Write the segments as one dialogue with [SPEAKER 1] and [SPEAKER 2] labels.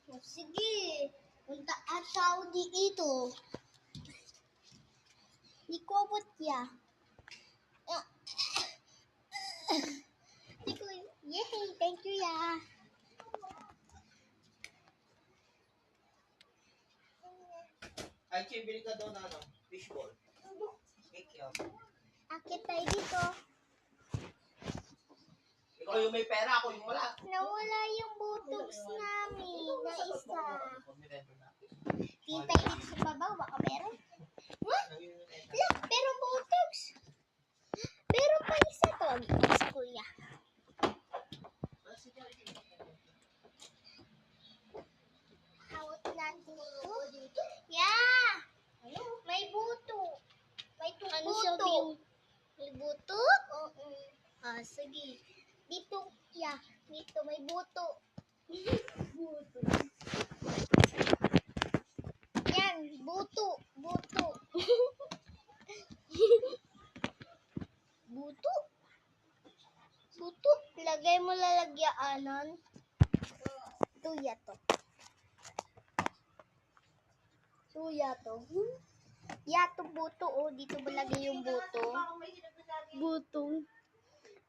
[SPEAKER 1] But, sige. Punta at tao dito. Di ko abot ya. Yay, thank you ya.
[SPEAKER 2] Ay, bili ka daw na fishball. Cake yun.
[SPEAKER 1] Akit tayo dito.
[SPEAKER 2] Ikaw yung may pera, ako yung wala.
[SPEAKER 1] Nawala yung butox namin na isa.
[SPEAKER 2] Pumirento na.
[SPEAKER 1] Tintay dito sa babaw, baka meron. Huh? Look, pero butox. Pero pa isa to, sa kuya. Hawat natin ito. Yeah! May buto. May buto. May buto? Oo. Ah, sige. Dito, yeah. Dito, may buto. Buto. Yan, buto. Buto. Buto? Buto? Lagay mo lalagyanan. Tuya to. Tuya to. Yato buto, oh. Dito ba lagay yung buto? Buto.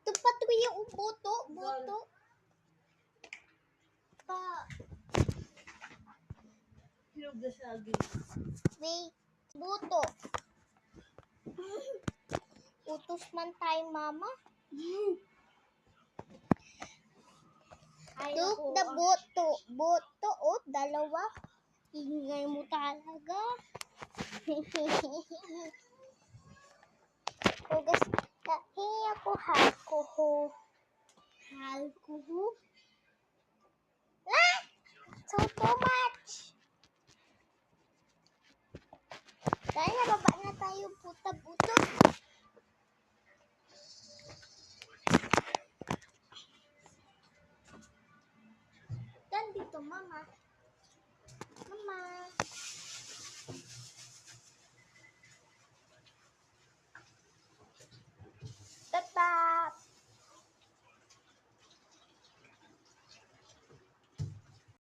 [SPEAKER 1] Ito pa to yung buto. Buto. Pa. Wait. Buto. Utos man tayo, mama. Look, the buto. Buto, oh. Dalawa. Ingay mo talaga. Hugas. Hingi ako alcohol. Alcohol? Ah! So too much. Dahil nababa na tayo buta-buto. Dan dito, mama. Mama.